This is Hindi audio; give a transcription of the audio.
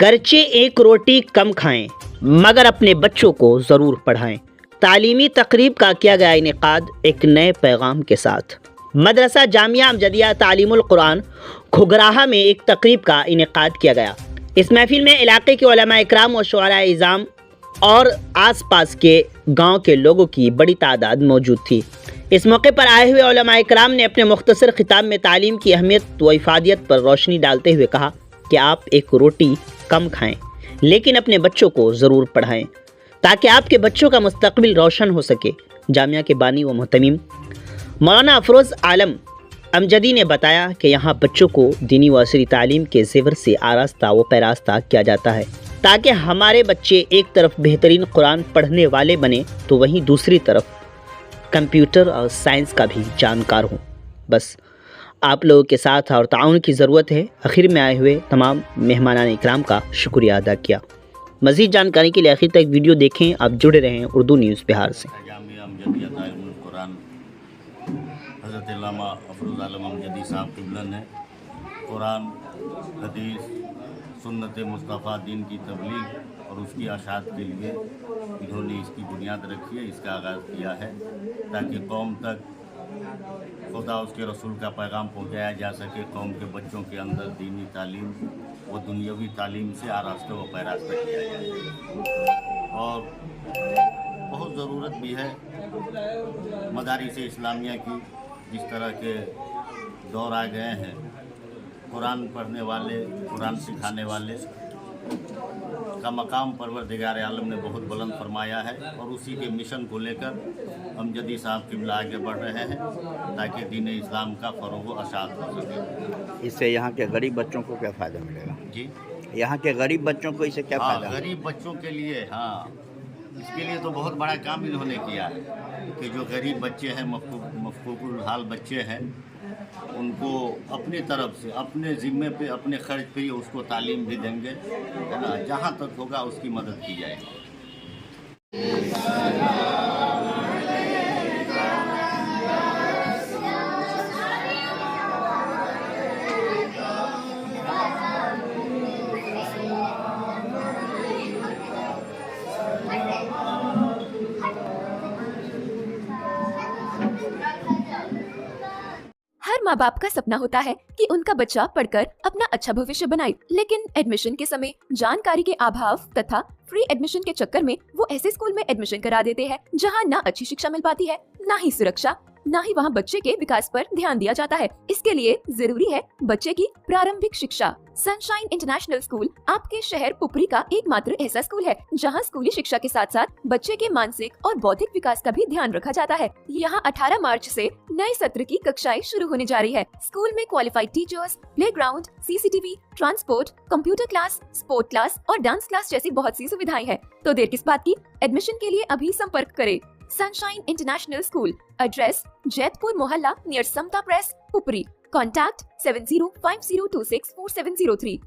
गरचे एक रोटी कम खाएं मगर अपने बच्चों को ज़रूर पढ़ाएं। तालीमी तकरीब का किया गया इनेकाद एक नए पैगाम के साथ। मदरसा जामिया अमजदिया तालीमुल कुरान खुगराहा में एक तकरीब का इनेकाद किया गया। इस महफिल में इलाके के उलमा इकराम और शुअरा इज़ाम और आसपास के गांव के लोगों की बड़ी तादाद मौजूद थी। इस मौके पर आए हुए उलमा इकराम ने अपने मुख्तसर खिताब में तालीम की अहमियत व इफादियत पर रोशनी डालते हुए कहा कि आप एक रोटी कम खाएं लेकिन अपने बच्चों को ज़रूर पढ़ाएं ताकि आपके बच्चों का मुस्तकबिल रोशन हो सके। जामिया के बानी व मुहतमीम मौलाना अफरोज़ आलम अमजदी ने बताया कि यहाँ बच्चों को दीनी व असरी तालीम के ज़ेवर से आरास्ता व पैरास्ता किया जाता है ताकि हमारे बच्चे एक तरफ बेहतरीन कुरान पढ़ने वाले बने तो वहीं दूसरी तरफ कंप्यूटर और साइंस का भी जानकार हों। बस आप लोगों के साथ और ताउन की ज़रूरत है। आखिर में आए हुए तमाम मेहमानान इकराम का शुक्रिया अदा किया। मज़ीद जानकारी के लिए आखिर तक वीडियो देखें। आप जुड़े रहें उर्दू न्यूज़ बिहार से। हज़रत अल्लामा अफरोज़ आलम अमजदी साहब क़िबला ने कुरान, हदीस, सुन्नत मुस्तफ़ा दीन की तबलीग और उसकी अशात के लिए इन्होंने इसकी बुनियाद रखी है, इसका आगाज़ किया है ताकि कौम तक खुदा उसके रसूल का पैगाम पहुंचाया जा सके। कौम के बच्चों के अंदर दीनी तालीम व दुनियावी तालीम से आरास्ता व पैरास्ता किया जाए। और बहुत ज़रूरत भी है मदारिस इस्लामिया की। जिस तरह के दौर आ गए हैं, कुरान पढ़ने वाले, कुरान सिखाने वाले का मकाम परवरदिगार आलम ने बहुत बुलंद फरमाया है और उसी के मिशन को लेकर अमजदी साहब क़िबला आगे बढ़ रहे हैं ताकि दीन इस्लाम का फ़रोग़ अशात हो सके। इससे यहाँ के गरीब बच्चों को क्या फ़ायदा मिलेगा? जी, यहाँ के गरीब बच्चों को इससे क्या फ़ायदा? गरीब बच्चों के लिए इसके लिए तो बहुत बड़ा काम इन्होंने किया है कि जो गरीब बच्चे हैं, मफकूकुल हाल बच्चे हैं, उनको अपनी तरफ से अपने ज़िम्मे पे अपने खर्च पे उसको तालीम भी देंगे, है ना। जहाँ तक होगा उसकी मदद की जाएगी। हर माँ बाप का सपना होता है कि उनका बच्चा पढ़कर अपना अच्छा भविष्य बनाए, लेकिन एडमिशन के समय जानकारी के अभाव तथा फ्री एडमिशन के चक्कर में वो ऐसे स्कूल में एडमिशन करा देते हैं जहाँ ना अच्छी शिक्षा मिल पाती है, ना ही सुरक्षा, ना ही वहाँ बच्चे के विकास पर ध्यान दिया जाता है। इसके लिए जरूरी है बच्चे की प्रारंभिक शिक्षा। सनशाइन इंटरनेशनल स्कूल आपके शहर पुपरी का एकमात्र ऐसा स्कूल है जहां स्कूली शिक्षा के साथ साथ बच्चे के मानसिक और बौद्धिक विकास का भी ध्यान रखा जाता है। यहां 18 मार्च से नए सत्र की कक्षाएं शुरू होने जा रही है। स्कूल में qualified teachers, playground, CCTV, transport, computer class, sport class और डांस क्लास जैसी बहुत सी सुविधाएं हैं। तो देर किस बात की, एडमिशन के लिए अभी संपर्क करें। Sunshine international school, address Jaitpur मोहल्ला नियर समता प्रेस, पुपरी। Contact 7050264703.